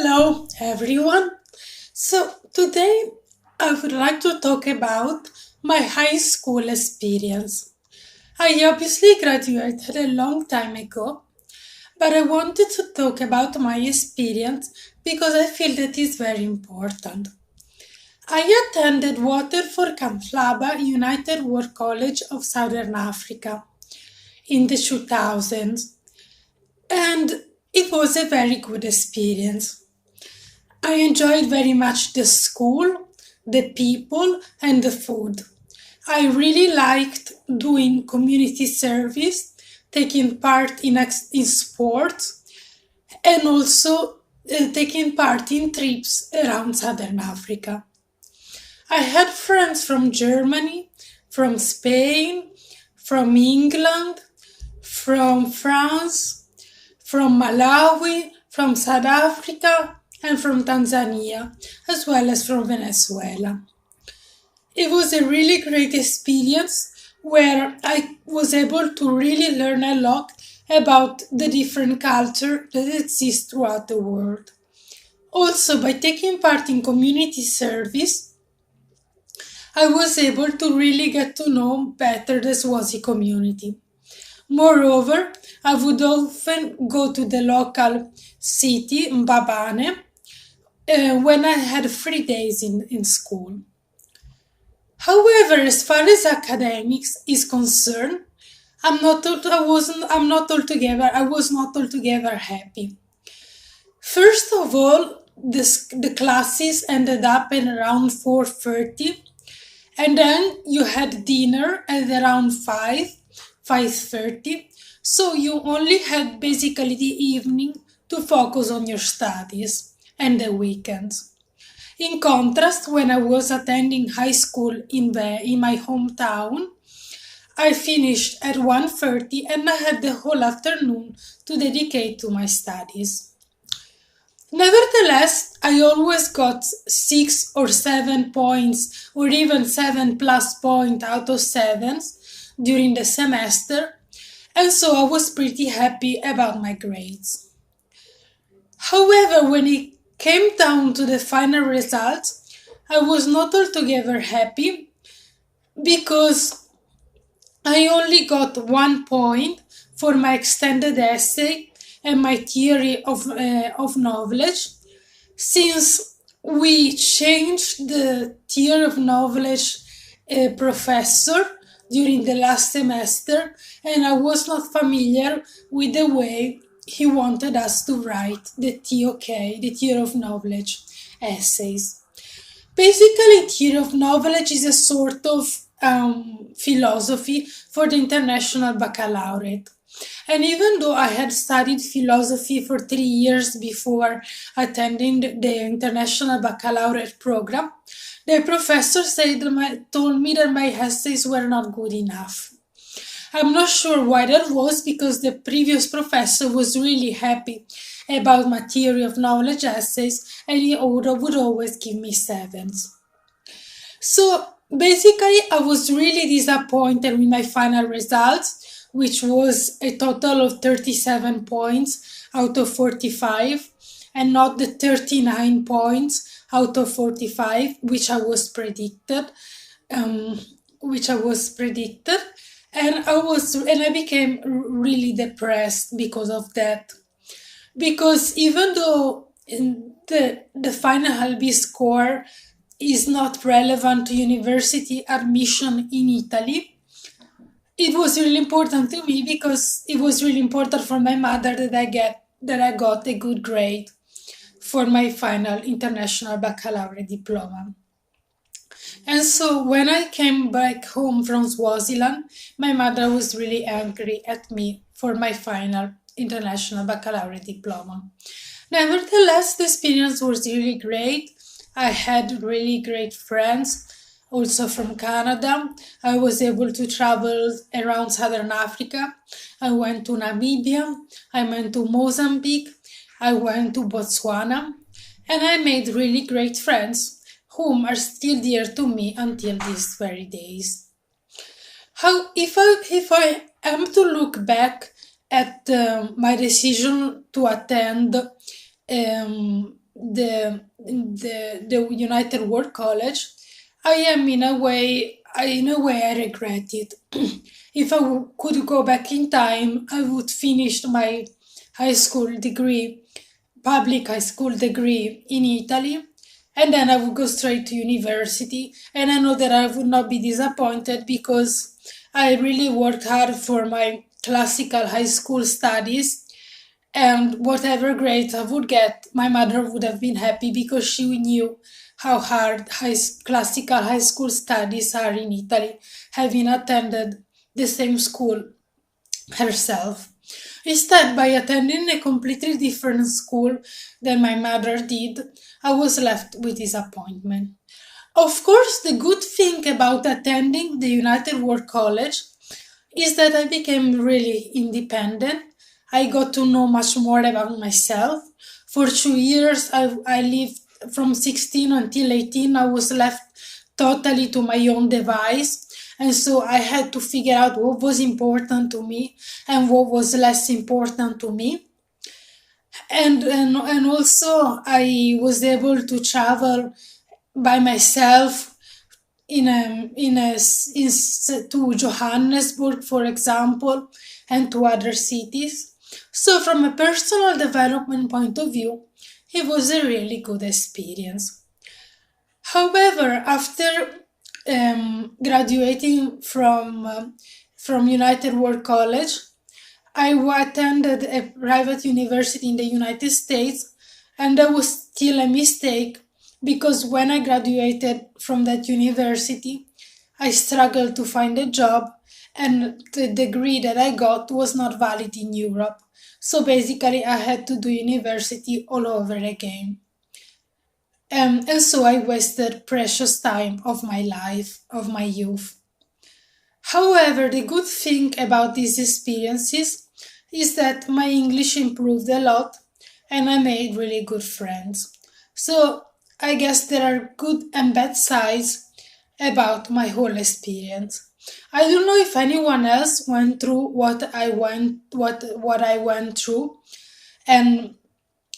Hello, everyone. So, today I would like to talk about my high school experience. I obviously graduated a long time ago, but I wanted to talk about my experience because I feel that is very important. I attended Waterford Camflaba United World College of Southern Africa in the 2000s, and it was a very good experience. I enjoyed very much the school, the people, and the food. I really liked doing community service, taking part in sports, and also taking part in trips around Southern Africa. I had friends from Germany, from Spain, from England, from France, from Malawi, from South Africa, and from Tanzania, as well as from Venezuela. It was a really great experience where I was able to really learn a lot about the different culture that exists throughout the world. Also, by taking part in community service, I was able to really get to know better the Swazi community. Moreover, I would often go to the local city, Mbabane, when I had 3 days in school. However, as far as academics is concerned, I was not altogether happy. First of all, the classes ended up at around 4:30, and then you had dinner at around 5:30. So you only had basically the evening to focus on your studies and the weekends. In contrast, when I was attending high school in my hometown, I finished at 1:30 and I had the whole afternoon to dedicate to my studies. Nevertheless, I always got 6 or 7 points, or even 7 plus points out of sevens during the semester, and so I was pretty happy about my grades. However, when it came down to the final results, I was not altogether happy because I only got 1 point for my extended essay and my theory of knowledge, since we changed the theory of knowledge professor during the last semester, and I was not familiar with the way he wanted us to write the TOK, the theory of knowledge essays. Basically, theory of knowledge is a sort of philosophy for the International Baccalaureate. And even though I had studied philosophy for 3 years before attending the International Baccalaureate program, the professor told me that my essays were not good enough. I'm not sure why that was, because the previous professor was really happy about my theory of knowledge essays and he would always give me sevens. So basically, I was really disappointed with my final results, which was a total of 37 points out of 45, and not the 39 points out of 45, which I was predicted. Um, which I was predicted, and I became really depressed because of that. Because even though the final Albi score is not relevant to university admission in Italy, it was really important to me because it was really important for my mother that I got a good grade for my final international baccalaureate diploma. And so when I came back home from Swaziland, my mother was really angry at me for my final international baccalaureate diploma. Nevertheless, the experience was really great. I had really great friends, also from Canada. I was able to travel around Southern Africa. I went to Namibia, I went to Mozambique, I went to Botswana, and I made really great friends whom are still dear to me until these very days. How if I am to look back at my decision to attend the United World College, I am in a way I regret it. If I could go back in time, I would finish my high school degree, public high school degree in Italy, and then I would go straight to university. And I know that I would not be disappointed because I really worked hard for my classical high school studies, and whatever grades I would get, my mother would have been happy because she knew how hard classical high school studies are in Italy, having attended the same school herself. Instead, by attending a completely different school than my mother did, I was left with disappointment. Of course, the good thing about attending the United World College is that I became really independent. I got to know much more about myself. For 2 years, I lived from 16 until 18. I was left totally to my own device. And so I had to figure out what was important to me and what was less important to me. And also I was able to travel by myself to Johannesburg, for example, and to other cities. So, from a personal development point of view, it was a really good experience. However, after graduating from United World College, I attended a private university in the United States, and that was still a mistake because when I graduated from that university, I struggled to find a job, and the degree that I got was not valid in Europe. So basically, I had to do university all over again. And so I wasted precious time of my life, of my youth. However, the good thing about these experiences is that my English improved a lot and I made really good friends. So I guess there are good and bad sides about my whole experience. I don't know if anyone else went through what I went through and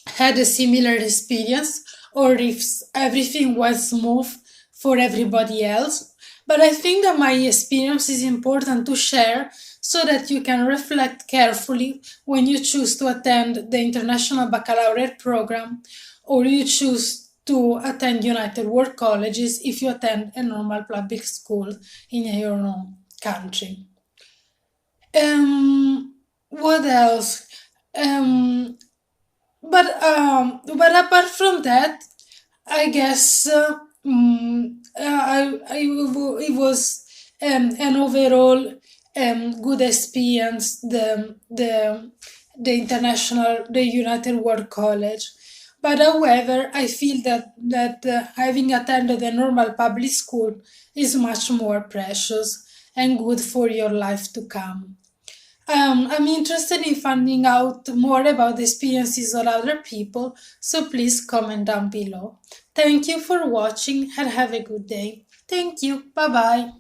had a similar experience, or if everything was smooth for everybody else. But I think that my experience is important to share so that you can reflect carefully when you choose to attend the International Baccalaureate program or you choose to attend United World Colleges if you attend a normal public school in your own country. What else? Um, but apart from that, I guess it was an overall good experience. The United World College. But however, I feel that having attended a normal public school is much more precious and good for your life to come. I'm interested in finding out more about the experiences of other people, so please comment down below. Thank you for watching and have a good day. Thank you. Bye bye.